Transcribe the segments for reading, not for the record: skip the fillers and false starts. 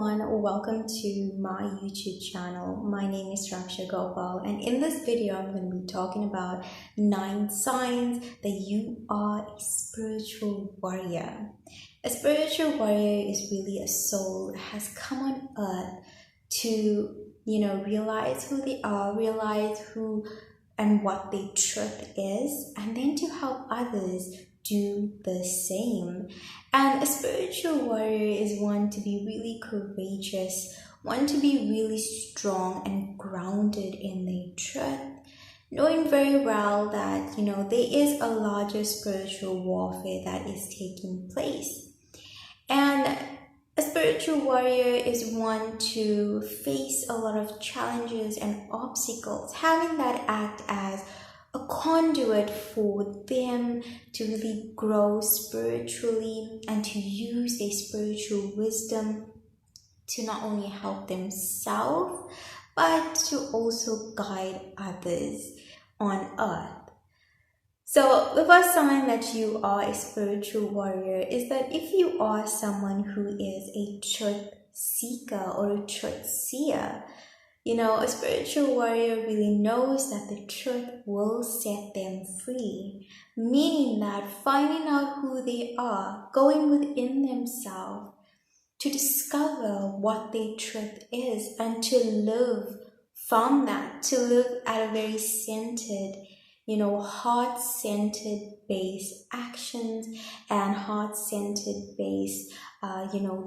everyone, welcome to my YouTube channel. My name is Raksha Gopal, and in this video I'm going to be talking about 9 signs that you are a spiritual warrior. A spiritual warrior is really a soul that has come on earth to, realize who they are, realize who and what their truth is, and then to help others do the same. And a spiritual warrior is one to be really courageous, one to be really strong and grounded in their truth, knowing very well that there is a larger spiritual warfare that is taking place. And a spiritual warrior is one to face a lot of challenges and obstacles, having that act as a conduit for them to really grow spiritually and to use their spiritual wisdom to not only help themselves but to also guide others on earth. So the first sign that you are a spiritual warrior is that if you are someone who is a truth seeker or a truth seer, a spiritual warrior really knows that the truth will set them free, meaning that finding out who they are, going within themselves to discover what their truth is and to live from that, to live at a very centered, heart-centered based actions and heart-centered based,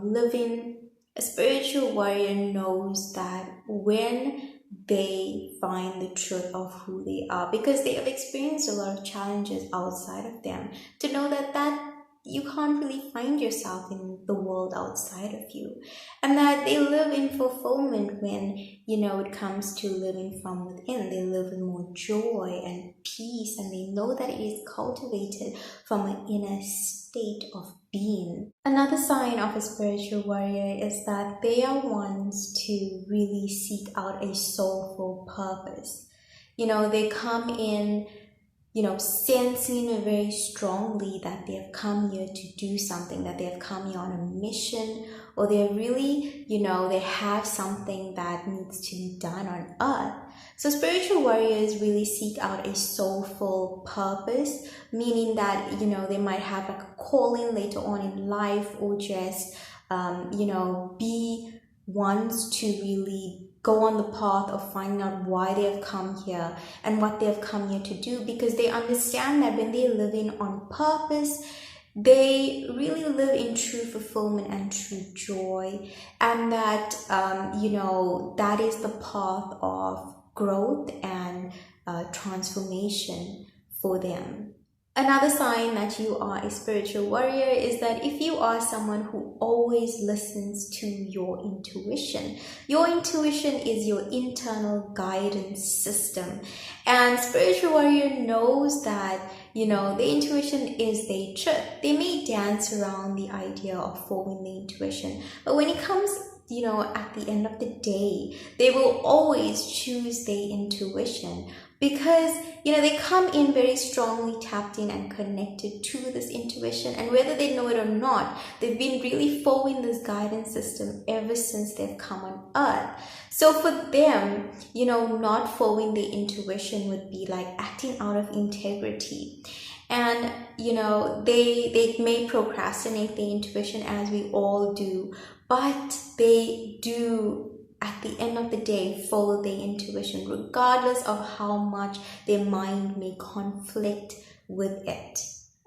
living. A spiritual warrior knows that when they find the truth of who they are, because they have experienced a lot of challenges outside of them, to know that you can't really find yourself in the world outside of you, and that they live in fulfillment when it comes to living from within. They live in more joy and peace, and they know that it is cultivated from an inner state of being. Another sign of a spiritual warrior is that they are ones to really seek out a soulful purpose. They come in sensing very strongly that they have come here to do something, that they have come here on a mission, or they're really, they have something that needs to be done on earth. So spiritual warriors really seek out a soulful purpose, meaning that, they might have like a calling later on in life, or just, be ones to really go on the path of finding out why they have come here and what they have come here to do, because they understand that when they're living on purpose, they really live in true fulfillment and true joy, and that that is the path of growth and transformation for them. Another sign that you are a spiritual warrior is that if you are someone who always listens to your intuition is your internal guidance system. And spiritual warrior knows that, the intuition is their truth. They may dance around the idea of following the intuition, but when it comes at the end of the day, they will always choose their intuition, because they come in very strongly tapped in and connected to this intuition, and whether they know it or not, they've been really following this guidance system ever since they've come on earth. So for them, not following their intuition would be like acting out of integrity. And they may procrastinate their intuition, as we all do, but they do at the end of the day follow their intuition, regardless of how much their mind may conflict with it.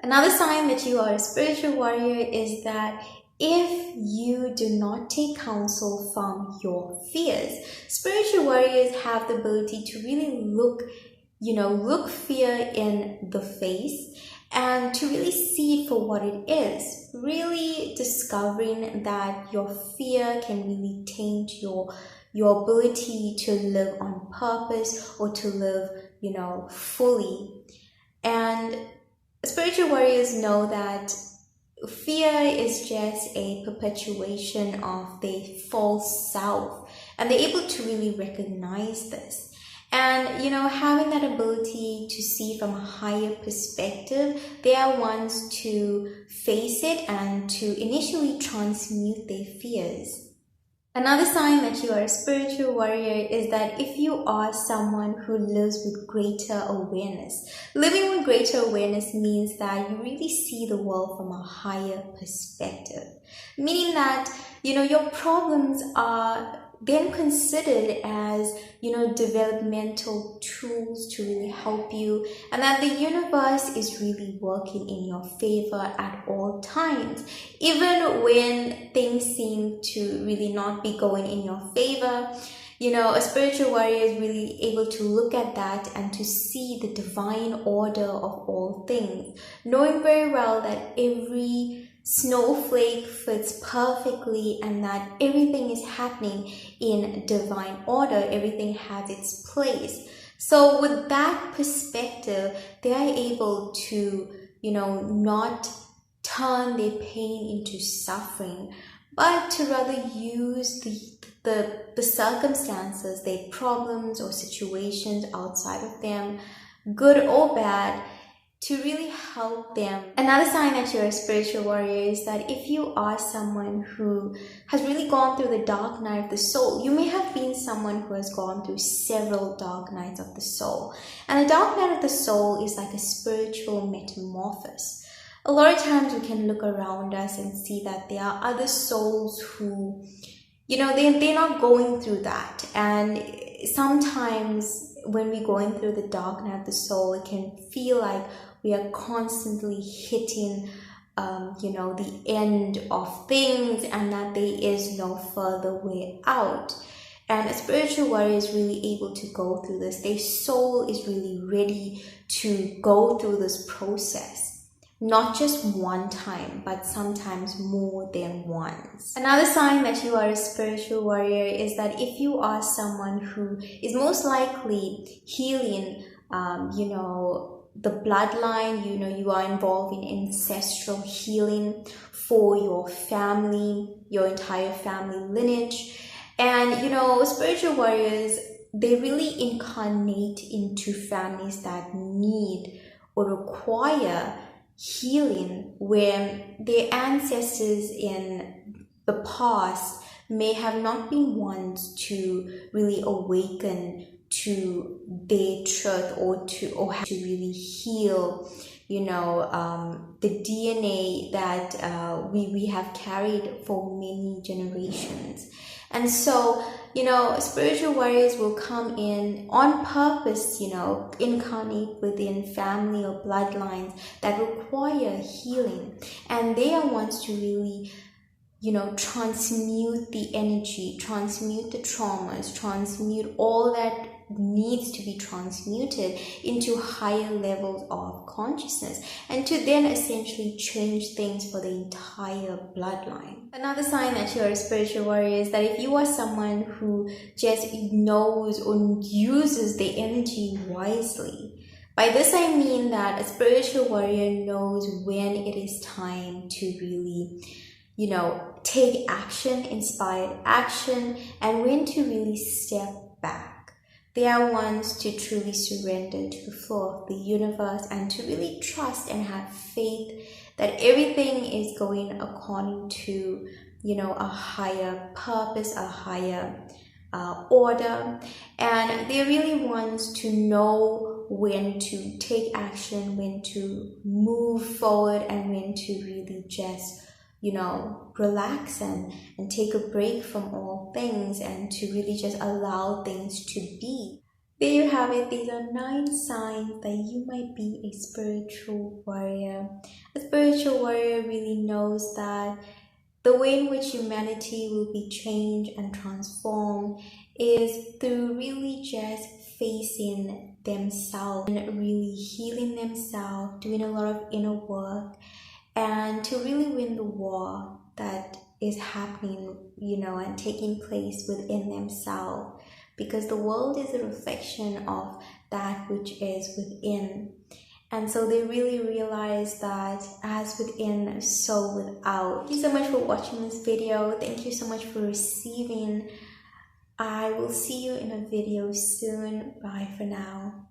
Another sign that you are a spiritual warrior is that if you do not take counsel from your fears, spiritual warriors have the ability to really look fear in the face and to really see it for what it is, really discovering that your fear can really taint your ability to live on purpose or to live, fully. And spiritual warriors know that fear is just a perpetuation of their false self, and they're able to really recognize this. And, having that ability to see from a higher perspective, they are ones to face it and to initially transmute their fears. Another sign that you are a spiritual warrior is that if you are someone who lives with greater awareness. Living with greater awareness means that you really see the world from a higher perspective, meaning that your problems are then considered as developmental tools to really help you, and that the universe is really working in your favor at all times, even when things seem to really not be going in your favor. A spiritual warrior is really able to look at that and to see the divine order of all things, knowing very well that every snowflake fits perfectly and that everything is happening in divine order, everything has its place. So with that perspective, they are able to not turn their pain into suffering, but to rather use the circumstances, their problems or situations outside of them, good or bad, to really help them. Another sign that you're a spiritual warrior is that if you are someone who has really gone through the dark night of the soul, you may have been someone who has gone through several dark nights of the soul. And a dark night of the soul is like a spiritual metamorphosis. A lot of times we can look around us and see that there are other souls who, they're not going through that. And sometimes when we're going through the dark night of the soul, it can feel like we are constantly hitting the end of things and that there is no further way out. And a spiritual warrior is really able to go through this. Their soul is really ready to go through this process. Not just one time, but sometimes more than once. Another sign that you are a spiritual warrior is that if you are someone who is most likely healing, the bloodline, you are involved in ancestral healing for your family, your entire family lineage. And, spiritual warriors, they really incarnate into families that need or require healing, where their ancestors in the past may have not been ones to really awaken to their truth or have to really heal the DNA that we have carried for many generations. And so spiritual warriors will come in on purpose, incarnate within family or bloodlines that require healing, and they are ones to really transmute the energy, transmute the traumas, transmute all that needs to be transmuted into higher levels of consciousness, and to then essentially change things for the entire bloodline. Another sign that you're a spiritual warrior is that if you are someone who just knows or uses the energy wisely. By this I mean that a spiritual warrior knows when it is time to really take action, inspired action, and when to really step back. They are ones to truly surrender to the flow of the universe and to really trust and have faith that everything is going according to, a higher purpose, a higher order. And they're really ones to know when to take action, when to move forward, and when to really just relax and take a break from all things, and to really just allow things to be. There you have it. These are 9 signs that you might be a spiritual warrior. A spiritual warrior really knows that the way in which humanity will be changed and transformed is through really just facing themselves and really healing themselves, doing a lot of inner work, and to really win the war that is happening, and taking place within themselves, because the world is a reflection of that which is within. And so they really realize that as within, so without. Thank you so much for watching this video. Thank you so much for receiving. I will see you in a video soon. Bye for now.